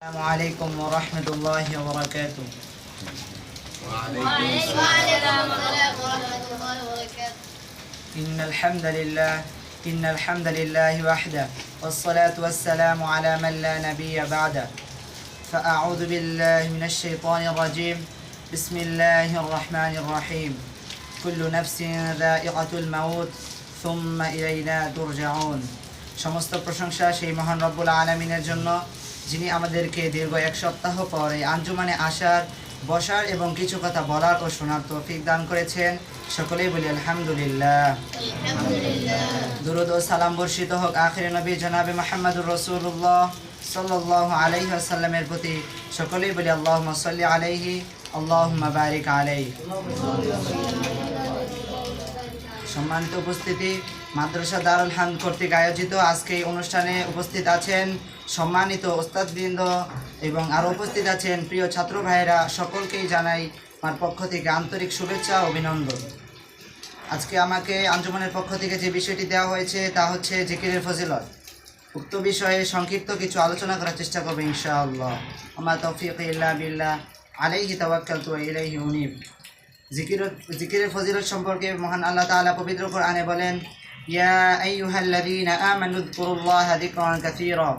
السلام عليكم ورحمة الله وبركاته. وعليكم السلام ورحمة الله وبركاته. إن الحمد لله وحده والصلاة والسلام على من لا نبي بعده. فأعوذ بالله من الشيطان الرجيم. بسم الله الرحمن الرحيم. كل نفس ذائقة الموت ثم إلينا ترجعون. সমস্ত প্রশংসা সেই মহান রব্বুল আলামিনের জন্য, যিনি আমাদেরকে দীর্ঘ এক সপ্তাহ পর এই আঞ্জুমানে আসার, বসার এবং কিছু কথা বলার ও শোনার তৌফিক দান করেছেন। সকলেই বলি আলহামদুলিল্লাহ। দুরূদ ও সালাম বর্ষিত হোক আখির নবী জনাবে মুহাম্মদুর রাসূলুল্লাহ সাল্লাল্লাহু আলাইহি ওয়াসাল্লামের প্রতি। সকলেই বলি আল্লাহুম্মা সাল্লি আলাইহি আল্লাহুম্মা বারিক আলাইহি। সম্মানিত উপস্থিতি, মাদ্রাসা দারুল হামদ কর্তৃক আয়োজিত আজকে এই অনুষ্ঠানে উপস্থিত আছেন সম্মানিত ওস্তাদবৃন্দ এবং আরও উপস্থিত আছেন প্রিয় ছাত্র ভাইয়েরা। সকলকেই জানাই আমার পক্ষ থেকে আন্তরিক শুভেচ্ছা ও অভিনন্দন। আজকে আমাকে আঞ্জুমানের পক্ষ থেকে যে বিষয়টি দেওয়া হয়েছে তা হচ্ছে জিকিরের ফজিলত। উক্ত বিষয়ে সংক্ষিপ্ত কিছু আলোচনা করার চেষ্টা করবো ইনশাআল্লাহ। আমা তৌফিক ইল্লা বিল্লাহ, আলাইহি তাওয়াক্কালতু ওয়া ইলাইহি উনীব। জিকিরের ফজিলত সম্পর্কে মহান আল্লাহ তাআলা পবিত্র কোরআনে বলেন, ইয়া আইয়ুহাল্লাযীনা আমানু যকুরুল্লাহা যিকরান কাসীরা।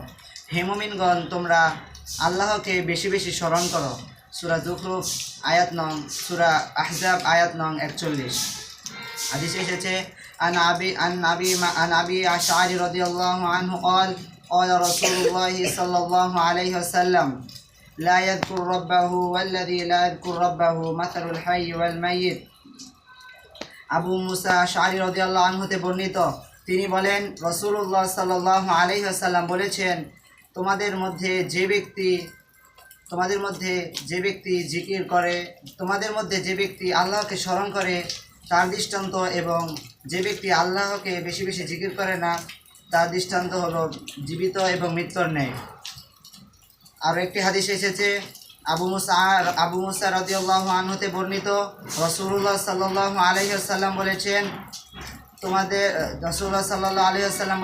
হে মুমিনগণ, তোমরা আল্লাহকে বেশি বেশি স্মরণ করো। সূরা যুখরুফ আয়াত নং, সূরা আহজাব আয়াত নং 41। হাদিসে এসেছে আন আবি আশআরী রাদিয়াল্লাহু আনহু قال قال رسول الله صلى الله عليه وسلم لا يذكر ربه والذي لا يذكر ربه مثل الحي والميت। আবু মুসা আশআরী রাদিয়াল্লাহু আনহুতে বর্ণিত, তিনি বলেন রাসূলুল্লাহ সাল্লাল্লাহু আলাইহি ওয়াসাল্লাম বলেছেন, তোমাদের মধ্যে যে ব্যক্তি জিকির করে, তোমাদের মধ্যে যে ব্যক্তি আল্লাহকে স্মরণ করে তার দৃষ্টান্ত, এবং যে ব্যক্তি আল্লাহকে বেশি বেশি জিকির করে না তার দৃষ্টান্ত হলো জীবিত এবং মৃত্যুর ন্যায়। আর একটি হাদিস এসেছে আবু মুসা রাদিয়াল্লাহু আনহুতে বর্ণিত, রাসূলুল্লাহ সাল্লাল্লাহু আলাইহি ওয়াসাল্লাম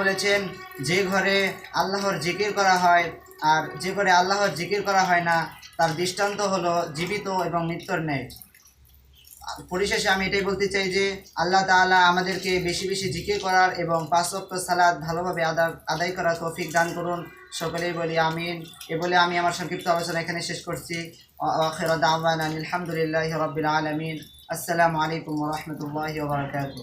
বলেছেন, যে ঘরে আল্লাহর জিকির করা হয় আর যে ঘরে আল্লাহর জিকির করা হয় না তার দৃষ্টান্ত হলো জীবিত এবং মৃত্যুর ন্যায়। পরিশেষে আমি এটাই বলতে চাই যে আল্লাহ তাআলা আমাদেরকে বেশি বেশি জিকির করার এবং 5 ওয়াক্ত সালাত ভালোভাবে আদায় করার তৌফিক দান করুন। সকলেই বলি আমিন। এ বলে আমি আমার সংক্ষিপ্ত আলোচনা এখানে শেষ করছি। আখিরু দাওয়ানা আলহামদুলিল্লাহি রাব্বিল আলামিন। আসসালামু আলাইকুম ওয়া রাহমাতুল্লাহি ওয়া বারাকাতুহু।